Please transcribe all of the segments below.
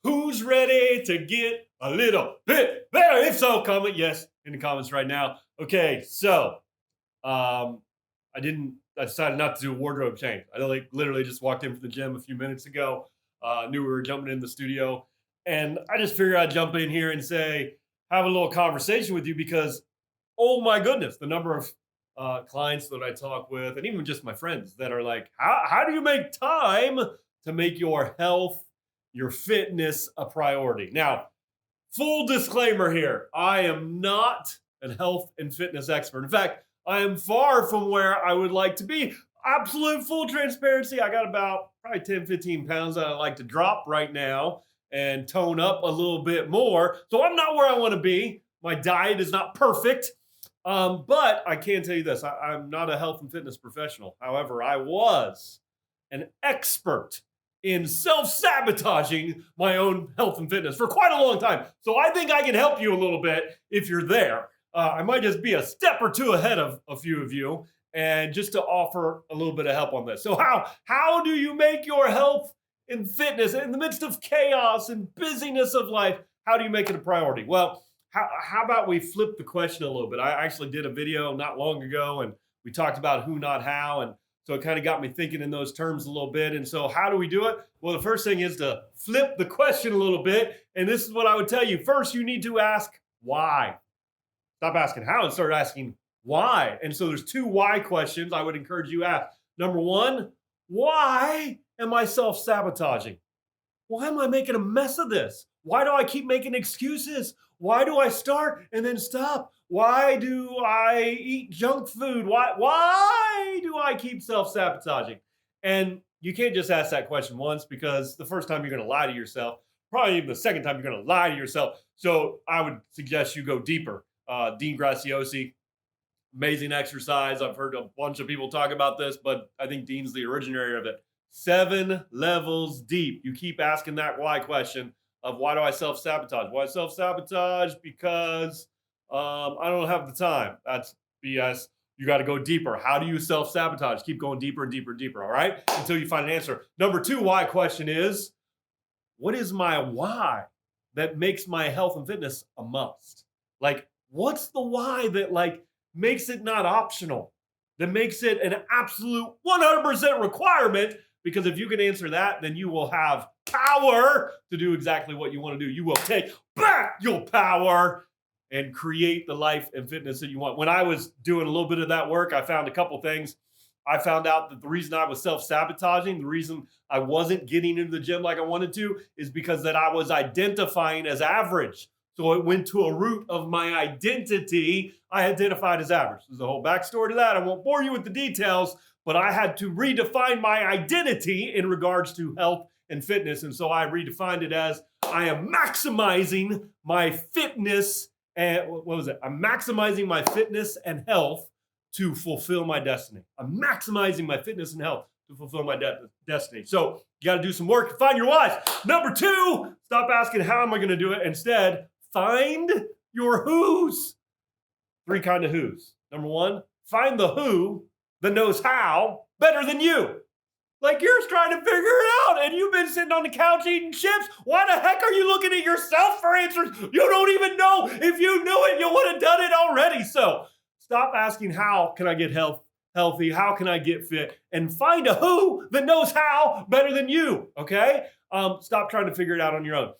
Who's ready to get a little bit better? If so, comment yes in the comments right now. Okay, so um, I decided not to do a wardrobe change. I like literally just walked in from the gym a few minutes ago. Knew we were jumping in the studio, and I just figured I'd jump in here and say, have a little conversation with you because, oh my goodness, the number of clients that I talk with, and even just my friends that are like, how do you make time to make your health, your fitness a priority? Now, full disclaimer here, I am not a health and fitness expert. In fact, I am far from where I would like to be. Absolute full transparency. I got about probably 10, 15 pounds that I'd like to drop right now and tone up a little bit more. So I'm not where I want to be. My diet is not perfect. But I can tell you this, I'm not a health and fitness professional. However, I was an expert in self sabotaging my own health and fitness for quite a long time. So I think I can help you a little bit if you're there. I might just be a step or two ahead of a few of you, and just to offer a little bit of help on this. So how do you make your health and fitness in the midst of chaos and busyness of life? How do you make it a priority? Well, how about we flip the question a little bit? I actually did a video not long ago, and we talked about who, not how, and so it kind of got me thinking in those terms a little bit. And so, how do we do it? Well, the first thing is to flip the question a little bit. And this is what I would tell you. First, you need to ask why. Stop asking how and start asking why. And so, there's two why questions I would encourage you to ask. Number one, why am I self sabotaging? Why am I making a mess of this? Why do I keep making excuses? Why do I start and then stop? Why do I eat junk food? Why do I keep self-sabotaging? And you can't just ask that question once because the first time you're going to lie to yourself, probably even the second time you're going to lie to yourself. So I would suggest you go deeper. Dean Graciosi, amazing exercise. I've heard a bunch of people talk about this, but I think Dean's the originator of it. 7 levels deep. You keep asking that why question of why do I self sabotage? Why self sabotage? Because I don't have the time. That's BS. You got to go deeper. How do you self sabotage? Keep going deeper and deeper and deeper. All right, until you find an answer. Number 2 why question is, what is my why that makes my health and fitness a must? Like, what's the why that makes it not optional? That makes it an absolute 100% requirement, because if you can answer that, then you will have power to do exactly what you want to do. You will take back your power and create the life and fitness that you want. When I was doing a little bit of that work, I found a couple things. I found out that the reason I was self-sabotaging, the reason I wasn't getting into the gym like I wanted to, is because that I was identifying as average. So it went to a root of my identity. I identified as average. There's a whole backstory to that. I won't bore you with the details, but I had to redefine my identity in regards to health and fitness. And so I redefined it as I am maximizing my fitness. And what was it? I'm maximizing my fitness and health to fulfill my destiny. I'm maximizing my fitness and health to fulfill my destiny. So you got to do some work to find your whys. Number 2, stop asking how am I going to do it. Instead, find your who's. 3 kind of who's. Number 1, find the who that knows how better than you. Like you're trying to figure it out and you've been sitting on the couch eating chips. Why the heck are you looking at yourself for answers? You don't even know. If you knew it, you would have done it already. So stop asking how can I get healthy? How can I get fit? And find a who that knows how better than you, okay? Stop trying to figure it out on your own.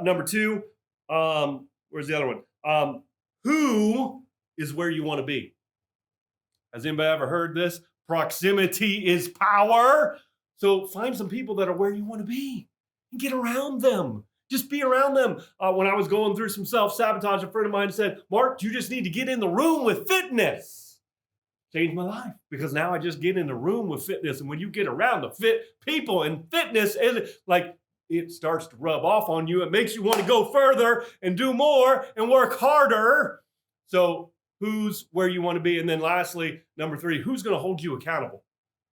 Number 2, where's the other one? Who is where you want to be? Has anybody ever heard this? Proximity is power. So find some people that are where you want to be and get around them. Just be around them. When I was going through some self-sabotage, a friend of mine said, Mark, you just need to get in the room with fitness. Changed my life because now I just get in the room with fitness. And when you get around the fit people and fitness, it starts to rub off on you. It makes you want to go further and do more and work harder. So who's where you want to be? And then lastly, number 3, who's going to hold you accountable?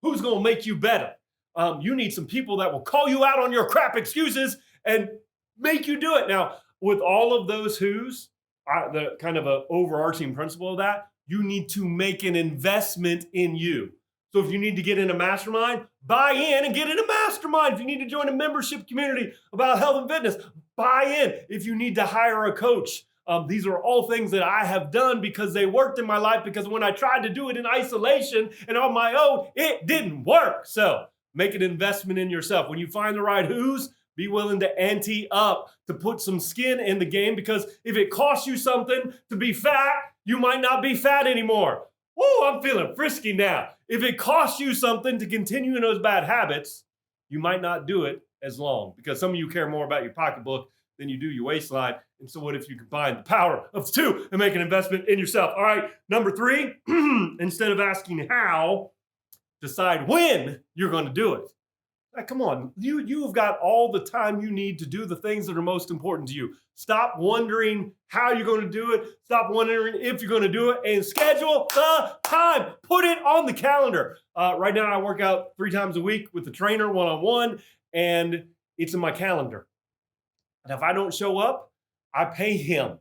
Who's going to make you better? You need some people that will call you out on your crap excuses and make you do it. Now, with all of those who's, the kind of an overarching principle of that, you need to make an investment in you. So if you need to get in a mastermind, buy in and get in a mastermind. If you need to join a membership community about health and fitness, buy in. If you need to hire a coach, these are all things that I have done because they worked in my life, because when I tried to do it in isolation and on my own, it didn't work. So make an investment in yourself. When you find the right who's, be willing to ante up, to put some skin in the game, because if it costs you something to be fat, you might not be fat anymore. Woo, I'm feeling frisky now. If it costs you something to continue in those bad habits, you might not do it as long, because some of you care more about your pocketbook than you do your waistline. And so what if you combine the power of the two and make an investment in yourself? All right, number 3, instead of asking how, decide when you're going to do it. Like, come on, you have got all the time you need to do the things that are most important to you. Stop wondering how you're going to do it. Stop wondering if you're going to do it, and schedule the time. Put it on the calendar. Right now, I work out 3 times a week with the trainer one-on-one, and it's in my calendar. And if I don't show up, I pay him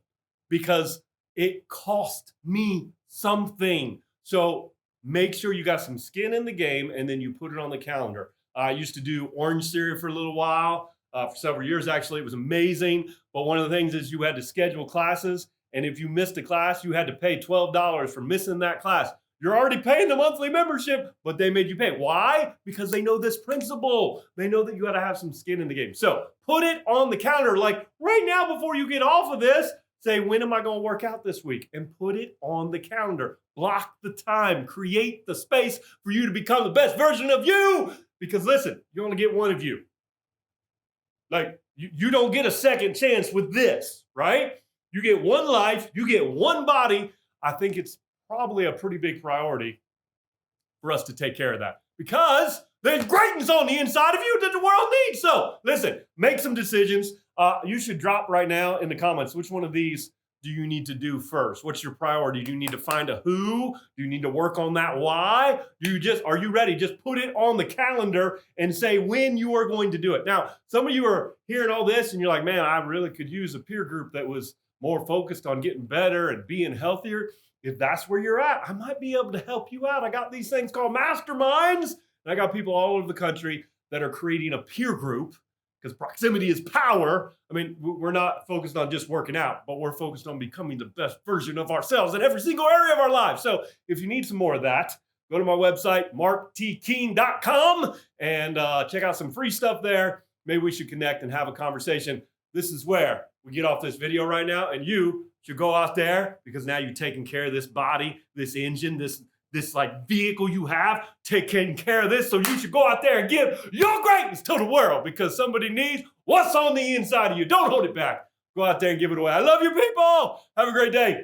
because it cost me something. So make sure you got some skin in the game, and then you put it on the calendar. I used to do Orange Theory for a little while, for several years actually. It was amazing. But one of the things is you had to schedule classes. And if you missed a class, you had to pay $12 for missing that class. You're already paying the monthly membership, but they made you pay. Why? Because they know this principle. They know that you got to have some skin in the game. So put it on the calendar. Like right now, before you get off of this, say, when am I going to work out this week? And put it on the calendar. Block the time. Create the space for you to become the best version of you. Because listen, you only get one of you. Like, you don't get a second chance with this, right? You get one life, you get one body. I think it's probably a pretty big priority for us to take care of that, because there's greatness on the inside of you that the world needs. So listen, make some decisions. You should drop right now in the comments, which one of these do you need to do first? What's your priority? Do you need to find a who? Do you need to work on that why? Are you ready? Just put it on the calendar and say when you are going to do it. Now, some of you are hearing all this and you're like, man, I really could use a peer group that was more focused on getting better and being healthier. If that's where you're at, I might be able to help you out. I got these things called masterminds, and I got people all over the country that are creating a peer group, because proximity is power. I mean, we're not focused on just working out, but we're focused on becoming the best version of ourselves in every single area of our lives. So if you need some more of that, go to my website, marktkeene.com, and check out some free stuff there. Maybe we should connect and have a conversation. This is where we get off this video right now, and you should go out there, because now you're taking care of this body, this engine, this like vehicle you have, taking care of this. So you should go out there and give your greatness to the world, because somebody needs what's on the inside of you. Don't hold it back. Go out there and give it away. I love you, people. Have a great day.